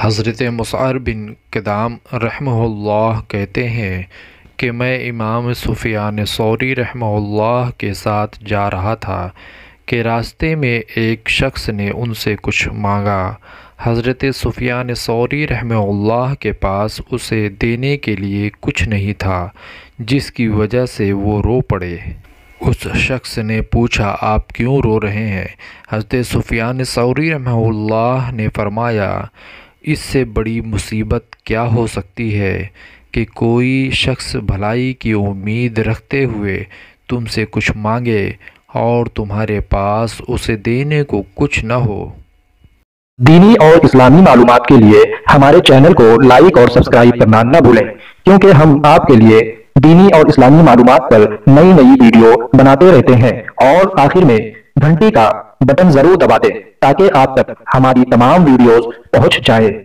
حضرت مصعب بن کدام رحمہ اللہ کہتے ہیں کہ میں امام سفیان ثوری رحمہ اللہ کے ساتھ جا رہا تھا کہ راستے میں ایک شخص نے ان سے کچھ مانگا۔ حضرت سفیان ثوری رحمہ اللہ کے پاس اسے دینے کے لیے کچھ نہیں تھا، جس کی وجہ سے وہ رو پڑے۔ اس شخص نے پوچھا، آپ کیوں رو رہے ہیں؟ حضرت سفیان ثوری رحمہ اللہ نے فرمایا، اس سے بڑی مصیبت کیا ہو سکتی ہے کہ کوئی شخص بھلائی کی امید رکھتے ہوئے تم سے کچھ مانگے اور تمہارے پاس اسے دینے کو کچھ نہ ہو۔ دینی اور اسلامی معلومات کے لیے ہمارے چینل کو لائک اور سبسکرائب کرنا نہ بھولیں، کیونکہ ہم آپ کے لیے دینی اور اسلامی معلومات پر نئی ویڈیو بناتے رہتے ہیں۔ اور آخر میں گھنٹی کا بٹن ضرور دبا دیں تاکہ آپ تک ہماری تمام ویڈیوز پہنچ جائیں۔